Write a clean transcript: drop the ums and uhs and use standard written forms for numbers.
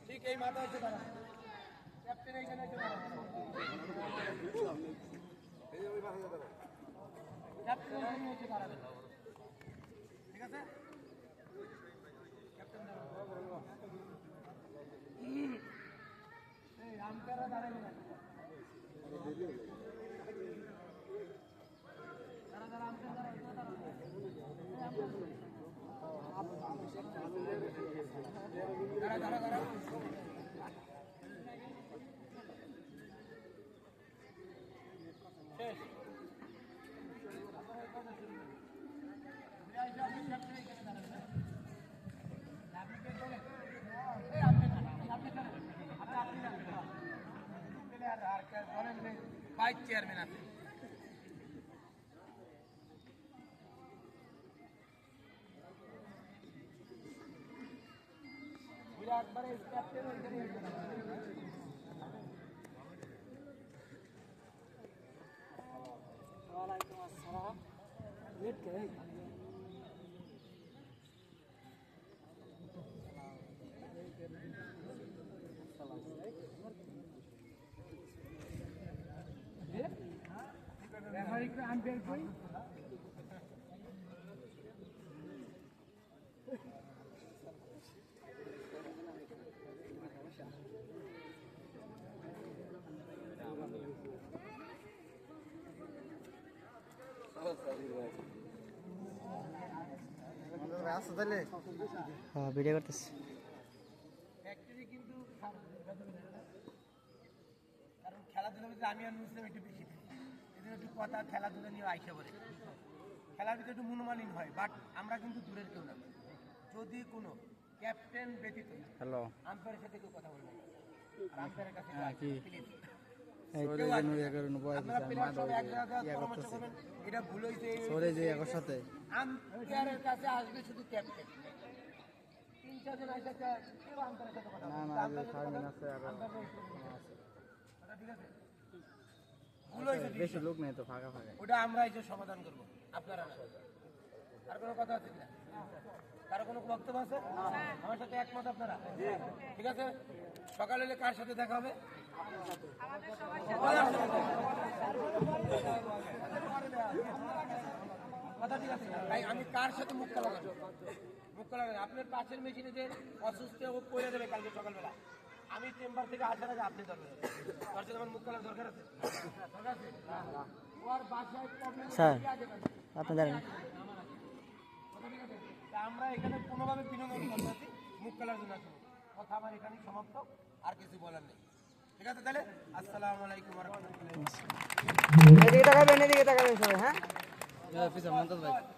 ঠিক এই মাথা হচ্ছে দাঁড়ান ক্যাপ্টেন এইখানে এসে দাঁড়ান ক্যাপ্টেন এইখানে এসে দাঁড়াবেন ঠিক আছে ক্যাপ্টেন এই আম্পায়াররা দাঁড়াবেন না দাঁড়া আম্পায়ার দাঁড়া দাঁড়া শেষ ভাইস চেয়ারম্যান আপনি একবারে ক্যাপ্টেন ওইখানে ওয়ালাইকুম আসসালাম ওয়েট করে রেফারি को আম্পায়ার কই হ্যাঁ ভিডিও করতেছি অ্যাকচুয়ালি কিন্তু কারণ খেলাধুলার ভিতরে আমি আর মুসলিম একটু বেশি এদের একটু কথা খেলাধুলা নিয়ে আইসা করে খেলার ভিতরে একটু মনোমালিন হয় বাট আমরা কিন্তু দূরের কেউ না যদি কোনো ক্যাপ্টেন ব্যতীত হ্যালো আম্পায়ারের সাথে কেউ কথা বলবেন আর আম্পায়ারের কাছে প্লিজ এটা ভুল হয়েছে আম্পায়ারের কাছে আসবে শুধু ক্যাপ্টেন 3-4 জন আসে কেউ আম্পায়ারের সাথে কথা ঠিক আছে ভুল হয়েছে বেশি লোক নেই তো ফাঁকা ফাঁকা ওটা আমরা এসে সমাধান করবো আপনারা না আর কোনো কথা আছে কিনা কারো কোনো বক্তব্য আছে আমার সাথে একমত আপনারা ঠিক আছে সকালে এলে কার সাথে দেখা হবে কথা ঠিক আছে তাই আমি কার সাথে মুখ কালা করবো মুখ কালা আপনার পাশের মেশিনে যে অসুস্থ ও করে দেবে কালকে সকালবেলা আমি চেম্বার থেকে আসার আগে আপনি দরকার তার সাথে আমার মুখ কালার দরকার আছে ওর বাসায় স্যার আপনি দাঁড়ান আমরা এখানে কোনোভাবে বিনোদন করতে আছি মুখ কালার জন্য আছি কথা আমার এখানেই সমাপ্ত আর কিছু বলার নেই ঠিক আছে তাহলে আসসালামু আলাইকুম ওয়া রাহমাতুল্লাহি এদিকে তাকাবেন সবাই হ্যাঁ পিছনে মন্তজ ভাই